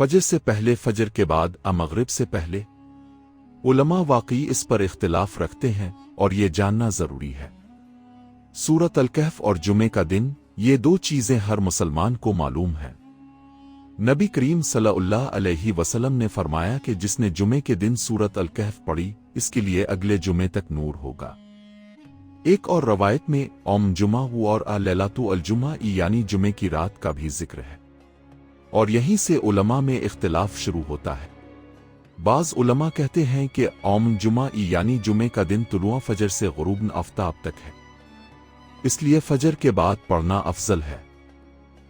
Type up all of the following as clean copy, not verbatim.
फजर से पहले, फजर के बाद, मगरिब से पहले। उलमा वाकई इस पर इख्तिलाफ रखते हैं और ये जानना जरूरी है। सूरत अल-कहफ और जुमे का दिन, ये दो चीजें हर मुसलमान को मालूम है। नबी करीम सल्लल्लाहु अलैहि वसल्लम ने फरमाया कि जिसने जुमे के दिन सूरत अल-कहफ पढ़ी, इसके लिए अगले जुमे तक नूर होगा। एक और रवायत में औम जुमा हु और लैलातु अल-जुमा यानी जुमे की रात का भी जिक्र है, और यहीं से उलमा में इख्तिलाफ शुरू होता है। बाज़ उलमा कहते हैं कि औम जुमा यानी जुमे का दिन तुलुआ फजर से गुरूब आफ्ताब तक है, इसलिए फजर के बाद पढ़ना अफजल है।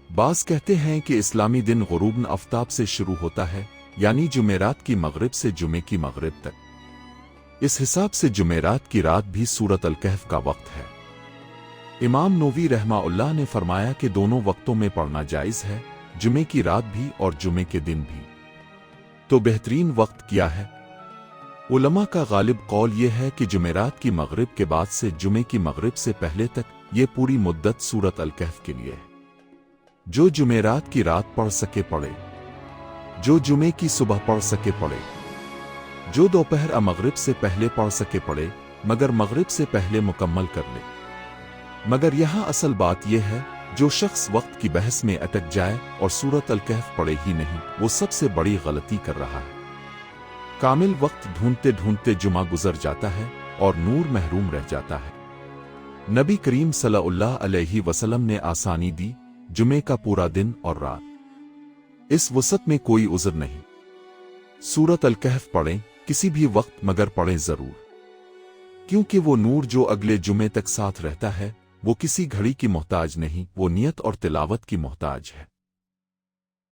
बाज़ कहते हैं कि इस्लामी दिन गुरूब आफ्ताब से शुरू होता है, यानी जुमेरात की मगरिब से जुमे की मगरिब तक। इस हिसाब से जुमेरात की रात भी सूरत अल-कहफ का वक्त है। इमाम नोवी रहमाउल्लाह ने फरमाया कि दोनों वक्तों में पढ़ना जायज़ है, जुमे की रात भी और जुमे के दिन भी। तो बेहतरीन वक्त क्या है? उलमा का गालिब कौल यह है कि जुमेरात की मगरिब के बाद से जुमे की मगरिब से पहले तक ये पूरी मुद्दत सूरत अल-कहफ के लिए है। जो जुमेरात की रात पढ़ सके पढ़े, जो जुमे की सुबह पढ़ सके पढ़े, जो दोपहर मगरिब से पहले पढ़ सके पढ़े, मगर मगरिब से पहले मुकम्मल कर ले। मगर यहाँ असल बात यह है, जो शख्स वक्त की बहस में अटक जाए और सूरत अल-कहफ पढ़े ही नहीं, वो सबसे बड़ी गलती कर रहा है। कामिल वक्त ढूंढते ढूंढते जुमा गुजर जाता है और नूर महरूम रह जाता है। नबी करीम सल्लल्लाहु अलैहि वसल्लम ने आसानी दी, जुमे का पूरा दिन और रात। इस वसत में कोई उज़र नहीं। सूरत अल-कहफ पढ़ें किसी भी वक्त, मगर पढ़ें जरूर, क्योंकि वो नूर जो अगले जुमे तक साथ रहता है, वो किसी घड़ी की मोहताज नहीं, वो नियत और तिलावत की मोहताज है।